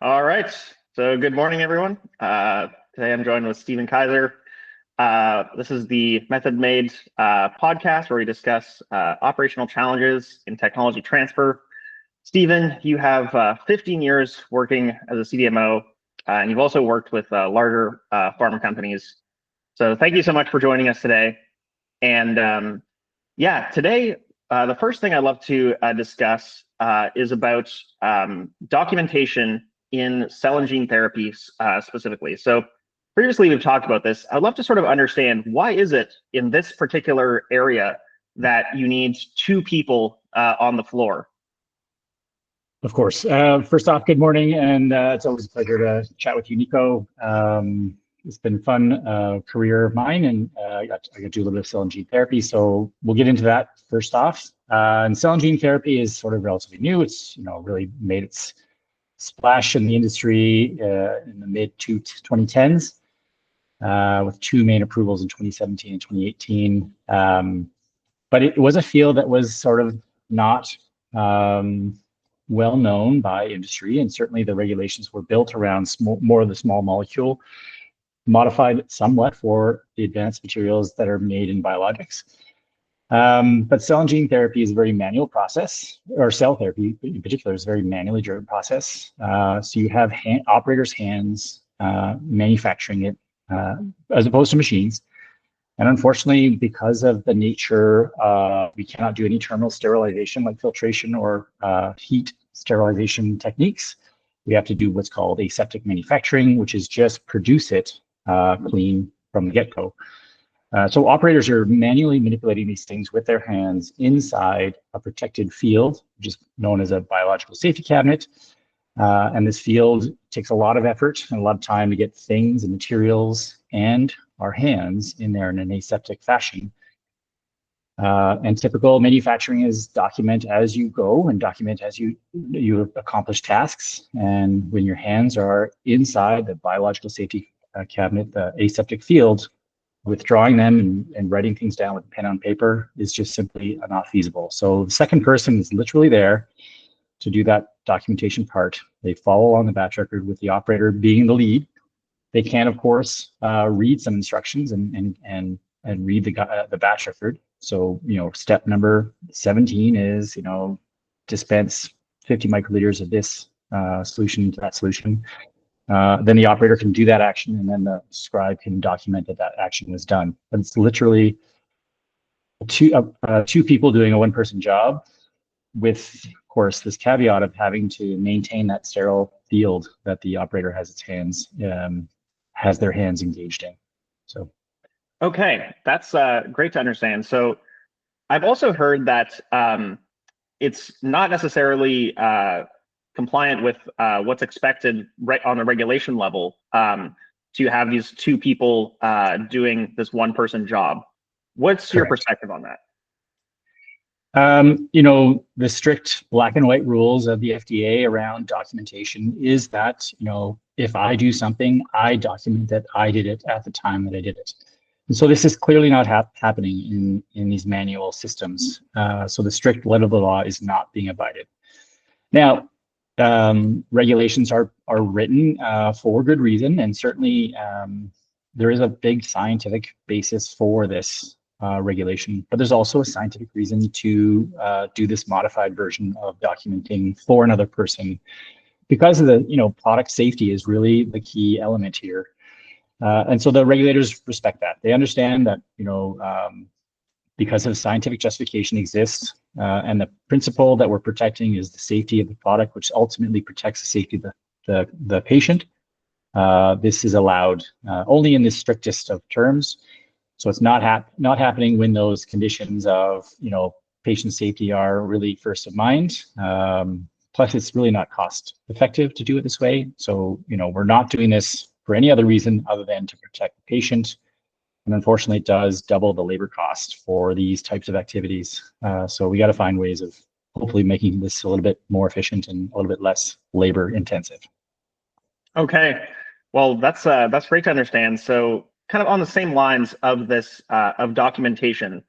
All right. So good morning, everyone. Today I'm joined with Steven Keizer. This is the Method Made podcast where we discuss operational challenges in technology transfer. Steven, you have 15 years working as a CDMO, and you've also worked with larger pharma companies. So thank you so much for joining us today. And today, the first thing I'd love to discuss is about documentation in cell and gene therapies specifically. So previously we've talked about this. I'd love to sort of understand, why is it in this particular area that you need two people on the floor? Of course. First off, good morning, and it's always a pleasure to chat with you, Nico. It's been a fun career of mine, and I got to do a little bit of cell and gene therapy, so we'll get into that first off. And cell and gene therapy is sort of relatively new. It's really made its splash in the industry in the mid 2010s with two main approvals in 2017 and 2018. But it was a field that was sort of not well known by industry, and certainly the regulations were built around more of the small molecule, modified somewhat for the advanced materials that are made in biologics. But cell and gene therapy is a very manual process, or cell therapy in particular is a very manually driven process. So you have operators' hands manufacturing it as opposed to machines. And unfortunately, because of the nature, we cannot do any terminal sterilization like filtration or heat sterilization techniques. We have to do what's called aseptic manufacturing, which is just produce it clean from the get-go. So operators are manually manipulating these things with their hands inside a protected field, which is known as a biological safety cabinet. And this field takes a lot of effort and a lot of time to get things and materials and our hands in there in an aseptic fashion. And typical manufacturing is document as you go and document as you accomplish tasks. And when your hands are inside the biological safety cabinet, the aseptic field, withdrawing them and writing things down with pen on paper is just simply not feasible. So the second person is literally there to do that documentation part. They follow on the batch record with the operator being the lead. They can, of course, read some instructions and read the batch record. So, step number 17 is, dispense 50 microliters of this solution to that solution. Then the operator can do that action, and then the scribe can document that action was done. But it's literally two people doing a one-person job, with, of course, this caveat of having to maintain that sterile field that the operator has their hands engaged in. So, okay, that's great to understand. So, I've also heard that it's not necessarily compliant with what's expected right on the regulation level to have these two people doing this one-person job. What's your perspective on that? The strict black and white rules of the FDA around documentation is that, if I do something, I document that I did it at the time that I did it. And so this is clearly not happening in these manual systems. So the strict letter of the law is not being abided. Now, regulations are written for good reason, and certainly there is a big scientific basis for this regulation, but there's also a scientific reason to do this modified version of documenting for another person, because of the product safety is really the key element here. And so the regulators respect that. They understand that because of scientific justification exists, and the principle that we're protecting is the safety of the product, which ultimately protects the safety of the patient. This is allowed only in the strictest of terms. So it's not happening when those conditions of patient safety are really first of mind. Plus, it's really not cost effective to do it this way. So we're not doing this for any other reason other than to protect the patient. And unfortunately, it does double the labor cost for these types of activities. So we got to find ways of hopefully making this a little bit more efficient and a little bit less labor intensive. Okay, well, that's great to understand. So, kind of on the same lines of this of documentation,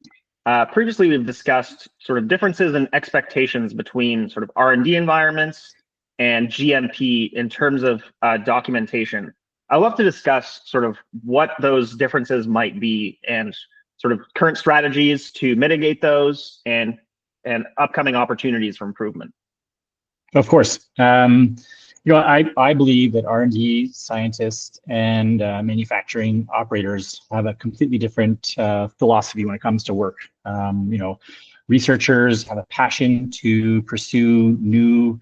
previously we've discussed sort of differences in expectations between sort of R&D environments and GMP in terms of documentation. I'd love to discuss sort of what those differences might be and sort of current strategies to mitigate those and upcoming opportunities for improvement. Of course. I believe that R&D scientists and manufacturing operators have a completely different philosophy when it comes to work. Researchers have a passion to pursue new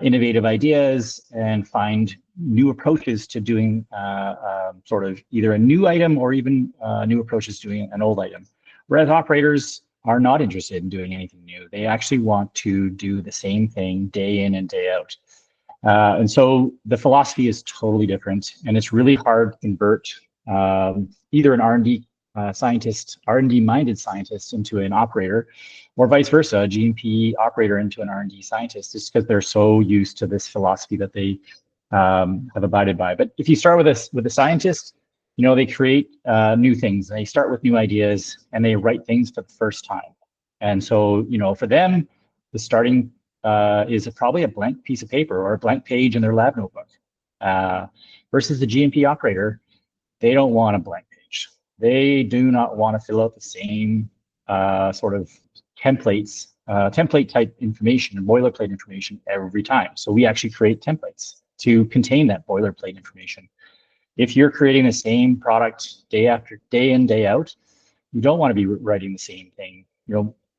innovative ideas and find new approaches to doing sort of either a new item or even new approaches to doing an old item. Whereas operators are not interested in doing anything new. They actually want to do the same thing day in and day out. And so the philosophy is totally different, and it's really hard to convert either an R&D scientist, R&D-minded scientist into an operator, or vice versa, a GMP operator into an R&D scientist, just because they're so used to this philosophy that they have abided by. But if you start with a scientist, they create new things. They start with new ideas, and they write things for the first time. And so, for them, the starting is probably a blank piece of paper or a blank page in their lab notebook. Versus the GMP operator, they don't want a blank page. They do not want to fill out the same sort of template type information and boilerplate information every time. So we actually create templates to contain that boilerplate information. If you're creating the same product day after day in, day out, you don't want to be writing the same thing.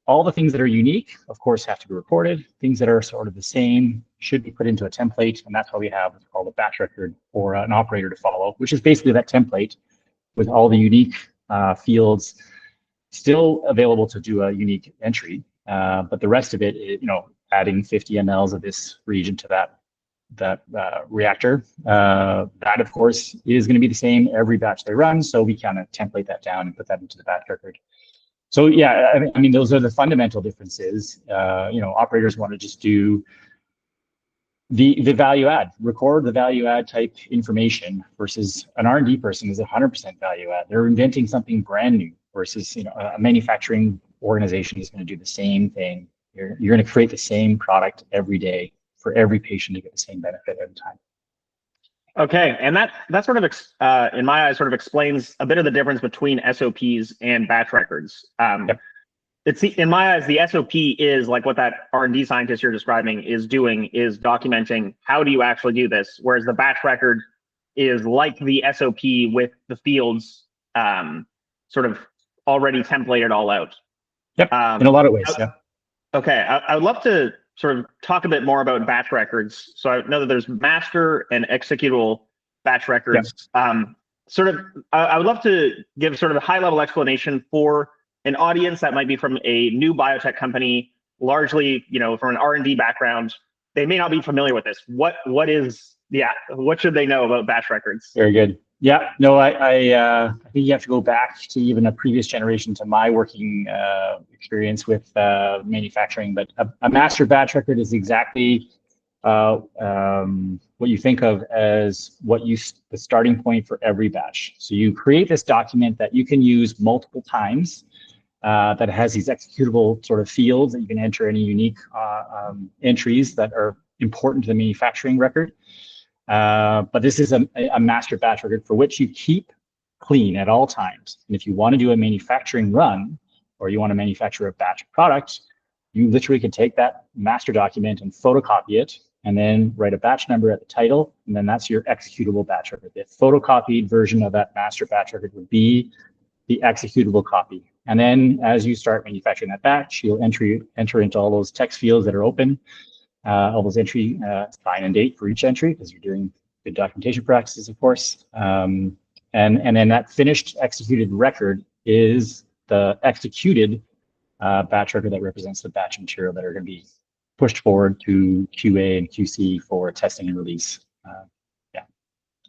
All the things that are unique, of course, have to be recorded. Things that are sort of the same should be put into a template, and that's why we have what's called a batch record or an operator to follow, which is basically that template with all the unique fields still available to do a unique entry. But the rest of it, adding 50 mLs of this reagent to that reactor, that of course is going to be the same every batch they run. So we kind of template that down and put that into the batch record. So yeah, I mean, those are the fundamental differences. Operators want to just do the value add, record the value add type information, versus an R&D person is 100% value add. They're inventing something brand new, versus a manufacturing organization is going to do the same thing. You're going to create the same product every day for every patient to get the same benefit every time. Okay, and that sort of, in my eyes, sort of explains a bit of the difference between SOPs and batch records. Yep. In my eyes, the SOP is like what that R&D scientist you're describing is doing, is documenting how do you actually do this, whereas the batch record is like the SOP with the fields sort of already templated all out. Yep, in a lot of ways, yeah. Okay, I would love to sort of talk a bit more about batch records. So I know that there's master and executable batch records. Yep. I would love to give sort of a high-level explanation for an audience that might be from a new biotech company, largely, from an R&D background. They may not be familiar with this. What should they know about batch records? Very good. Yeah, no, I think you have to go back to even a previous generation to my working experience with manufacturing. But a master batch record is exactly what you think of as the starting point for every batch. So you create this document that you can use multiple times, that has these executable sort of fields that you can enter any unique entries that are important to the manufacturing record. But this is a master batch record for which you keep clean at all times. And if you want to do a manufacturing run, or you want to manufacture a batch of product, you literally can take that master document and photocopy it, and then write a batch number at the title, and then that's your executable batch record. The photocopied version of that master batch record would be the executable copy. And then as you start manufacturing that batch, you'll enter into all those text fields that are open, all those entry time and date for each entry, because you're doing good documentation practices, of course. And then that finished executed record is the executed batch record that represents the batch material that are going to be pushed forward to QA and QC for testing and release.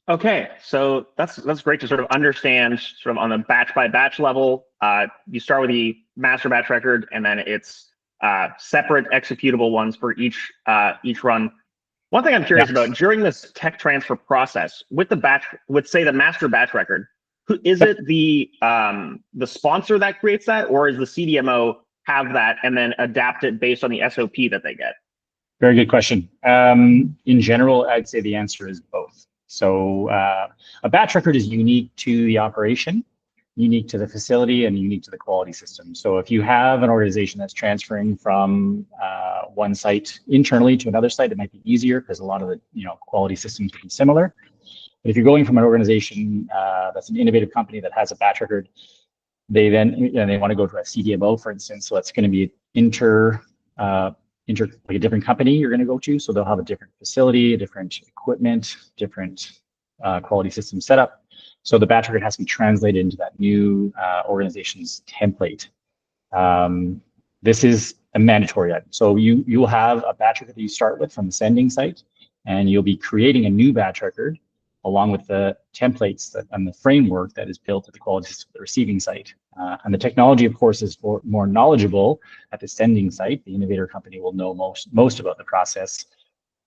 Okay, so that's great to sort of understand sort of on the batch by batch level. You start with the master batch record, and then it's separate executable ones for each run. One thing I'm curious about during this tech transfer process with say the master batch record, is it the sponsor that creates that, or is the CDMO have that and then adapt it based on the SOP that they get? Very good question. In general, I'd say the answer is both. So a batch record is unique to the operation, unique to the facility, and unique to the quality system. So if you have an organization that's transferring from one site internally to another site, it might be easier because a lot of the quality systems can be similar. But if you're going from an organization that's an innovative company that has a batch record, they want to go to a CDMO, for instance. So it's going to be like a different company you're going to go to. So they'll have a different facility, different equipment, different quality system setup. So the batch record has to be translated into that new organization's template. This is a mandatory item. So you will have a batch record that you start with from the sending site, and you'll be creating a new batch record along with the templates and the framework that is built at the quality system of the receiving site. And the technology, of course, is more knowledgeable at the sending site. The innovator company will know most about the process.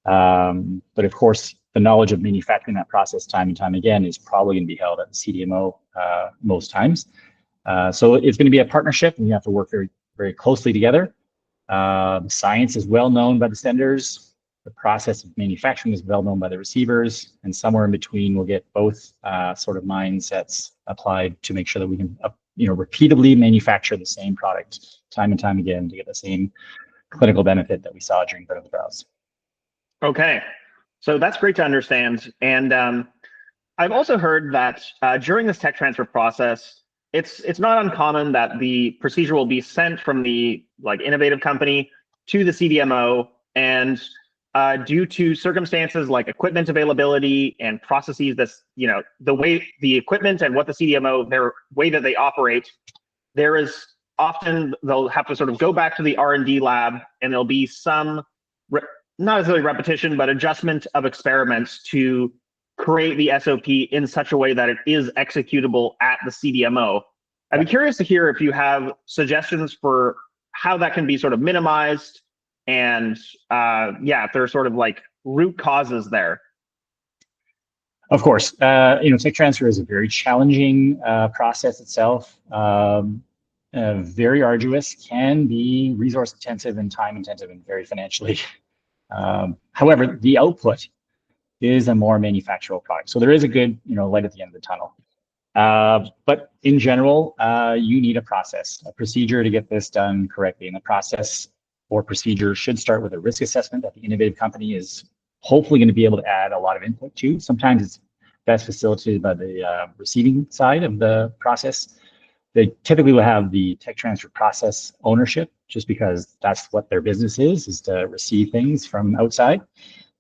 But of course, the knowledge of manufacturing that process time and time again is probably going to be held at the CDMO most times. So it's going to be a partnership, and you have to work very, very closely together. Science is well known by the senders. The process of manufacturing is well known by the receivers, and somewhere in between, we'll get both sort of mindsets applied to make sure that we can, repeatably manufacture the same product time and time again to get the same clinical benefit that we saw during clinical trials. Okay, so that's great to understand. And I've also heard that during this tech transfer process, it's not uncommon that the procedure will be sent from the innovative company to the CDMO, and due to circumstances like equipment availability and processes that's, the way the equipment and what the CDMO, their way that they operate, there is often they'll have to sort of go back to the R&D lab, and there'll be some, not necessarily repetition, but adjustment of experiments to create the SOP in such a way that it is executable at the CDMO. I'd be curious to hear if you have suggestions for how that can be sort of minimized, and if there are sort of root causes there. Of course, tech transfer is a very challenging process itself. Very arduous, can be resource intensive and time intensive and very financially. However, the output is a more manufacturable product. So there is a good light at the end of the tunnel. But in general, you need a process, a procedure to get this done correctly. And the process or procedure should start with a risk assessment that the innovative company is hopefully going to be able to add a lot of input to. Sometimes it's best facilitated by the receiving side of the process. They typically will have the tech transfer process ownership, just because that's what their business is to receive things from outside.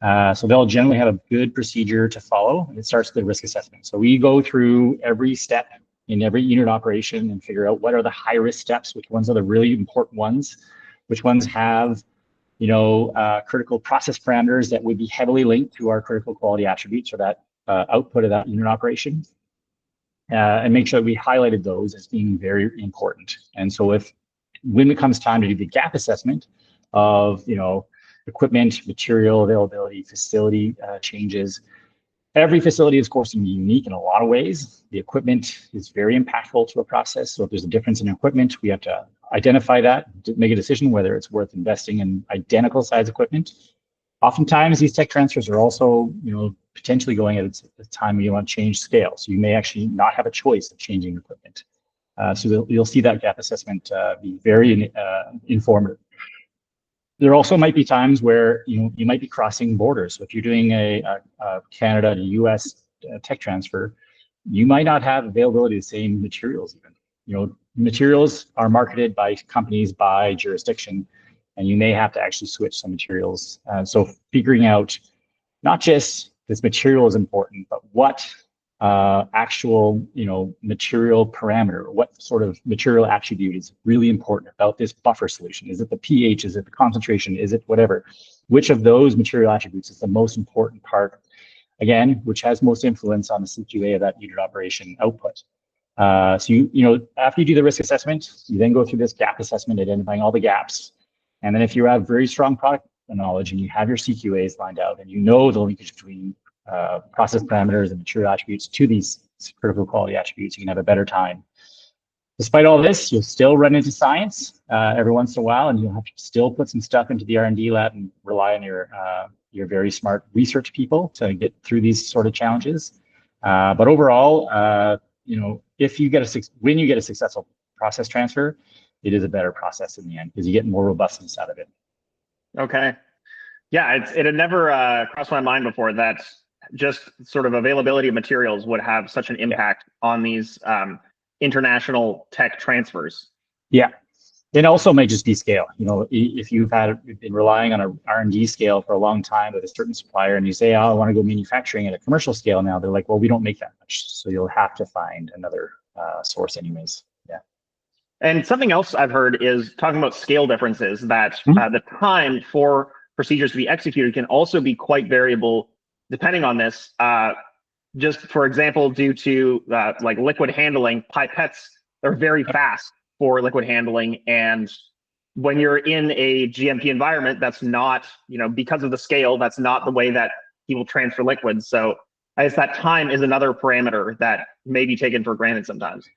So they'll generally have a good procedure to follow, and it starts with the risk assessment. So we go through every step in every unit operation and figure out what are the high risk steps, which ones are the really important ones, which ones have critical process parameters that would be heavily linked to our critical quality attributes or that output of that unit operation, and make sure that we highlighted those as being very important. And so when it comes time to do the gap assessment of equipment, material availability, facility changes, every facility is, of course, going to be unique in a lot of ways. The equipment is very impactful to a process. So if there's a difference in equipment, we have to identify that, make a decision whether it's worth investing in identical size equipment. Oftentimes, these tech transfers are also, potentially going at a time you want to change scale. So you may actually not have a choice of changing equipment. So you'll see that gap assessment be very informative. There also might be times where you might be crossing borders. So if you're doing a Canada to US tech transfer, you might not have availability of the same materials even. Materials are marketed by companies by jurisdiction, and you may have to actually switch some materials. So figuring out not just this material is important, but what actual material parameter, what sort of material attribute is really important about this buffer solution? Is it the pH? Is it the concentration? Is it whatever? Which of those material attributes is the most important part, again, which has most influence on the CQA of that unit operation output? So after you do the risk assessment, you then go through this gap assessment, identifying all the gaps. And then if you have very strong product knowledge and you have your CQAs lined out and the linkage between process parameters and material attributes to these critical quality attributes, you can have a better time Despite all this, you'll still run into science every once in a while, and you'll have to still put some stuff into the R&D lab and rely on your very smart research people to get through these sort of challenges. But overall, when you get a successful process transfer, it is a better process in the end because you get more robustness out of it. Okay. Yeah, it had never crossed my mind before that just sort of availability of materials would have such an impact on these international tech transfers. Yeah. It also may just be scale. If you've been relying on a R&D scale for a long time with a certain supplier and you say, oh, I want to go manufacturing at a commercial scale now, they're like, well, we don't make that much. So you'll have to find another source anyways. Yeah. And something else I've heard is talking about scale differences, that the time for procedures to be executed can also be quite variable depending on this. Just for example, due to like liquid handling, pipettes are very fast for liquid handling. And when you're in a GMP environment, that's not, because of the scale, that's not the way that people transfer liquids. So I guess that time is another parameter that may be taken for granted sometimes.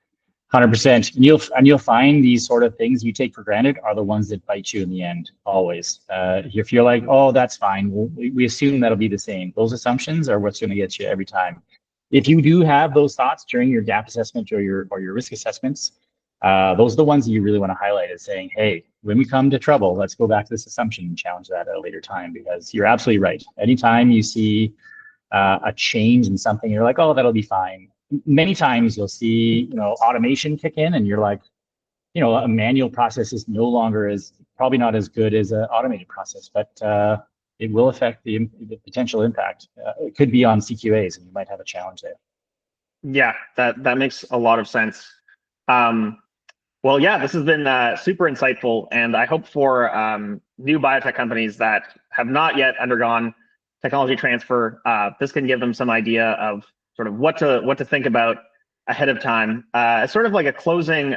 100%. And you'll find these sort of things you take for granted are the ones that bite you in the end, always. If you're like, oh, that's fine, we assume that'll be the same. Those assumptions are what's going to get you every time. If you do have those thoughts during your gap assessment or your risk assessments, those are the ones that you really want to highlight as saying, hey, when we come to trouble, let's go back to this assumption and challenge that at a later time, because you're absolutely right. Anytime you see a change in something, you're like, oh, that'll be fine. Many times you'll see, automation kick in and you're like, a manual process is no longer probably not as good as an automated process, but it will affect the potential impact. It could be on CQAs and you might have a challenge there. Yeah, that makes a lot of sense. Well, yeah, this has been super insightful, and I hope for new biotech companies that have not yet undergone technology transfer, this can give them some idea of sort of what to think about ahead of time. Sort of like a closing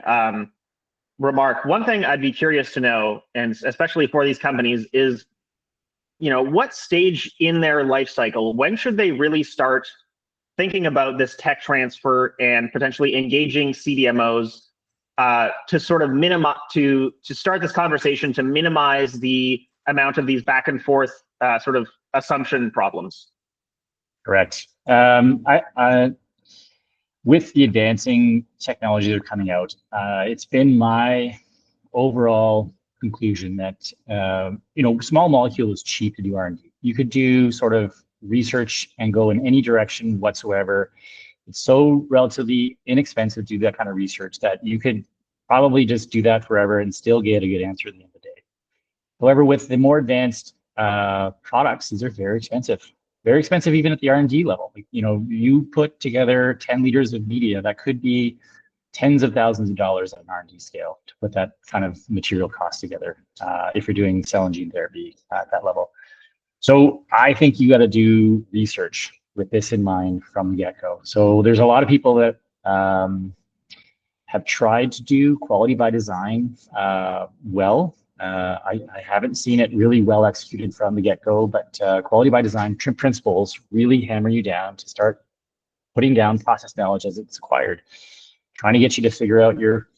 remark, one thing I'd be curious to know, and especially for these companies, is what stage in their life cycle, when should they really start thinking about this tech transfer and potentially engaging CDMOs to sort of minimize, to start this conversation to minimize the amount of these back and forth sort of assumption problems? Correct. With the advancing technologies that are coming out, it's been my overall conclusion that small molecule is cheap to do R&D. You could do sort of research and go in any direction whatsoever. It's so relatively inexpensive to do that kind of research that you could probably just do that forever and still get a good answer at the end of the day. However, with the more advanced products, these are very expensive. Very expensive even at the R&D level. You put together 10 liters of media, that could be tens of thousands of dollars at an R&D scale to put that kind of material cost together if you're doing cell and gene therapy at that level. So I think you got to do research with this in mind from the get-go. So there's a lot of people that have tried to do quality by design well. I haven't seen it really well executed from the get-go, but quality by design principles really hammer you down to start putting down process knowledge as it's acquired, trying to get you to figure out your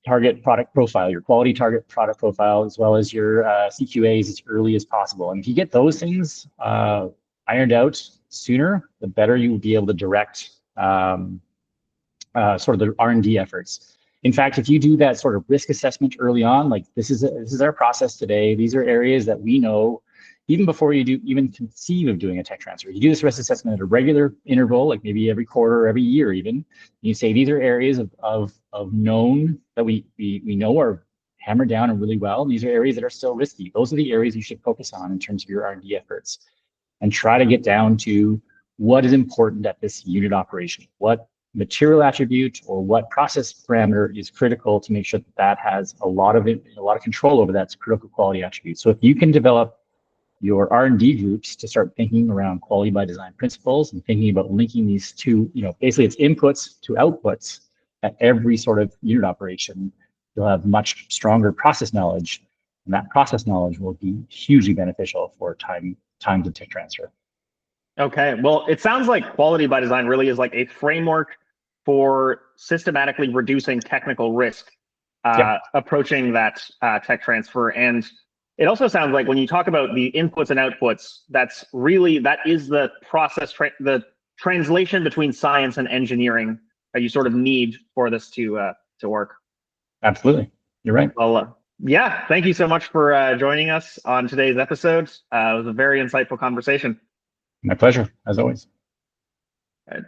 target product profile, your quality target product profile, as well as your CQAs as early as possible. And if you get those things ironed out sooner, the better you will be able to direct sort of the R&D efforts. In fact, if you do that sort of risk assessment early on, like this is our process today, these are areas that we know, even before you even conceive of doing a tech transfer, you do this risk assessment at a regular interval, like maybe every quarter or every year even. You say these are areas of known that we know are hammered down and really well, and these are areas that are still risky. Those are the areas you should focus on in terms of your R&D efforts, and try to get down to what is important at this unit operation, what material attribute or what process parameter is critical to make sure that has a lot of control over that critical quality attribute. So if you can develop your R&D groups to start thinking around quality by design principles and thinking about linking these two, basically it's inputs to outputs at every sort of unit operation, you'll have much stronger process knowledge, and that process knowledge will be hugely beneficial for times of tech transfer. Okay, well, it sounds like quality by design really is like a framework for systematically reducing technical risk approaching that tech transfer. And it also sounds like when you talk about the inputs and outputs, that is the process, the translation between science and engineering that you sort of need for this to work. Absolutely, you're right. Well, yeah, thank you so much for joining us on today's episode. It was a very insightful conversation. My pleasure, as always. All right.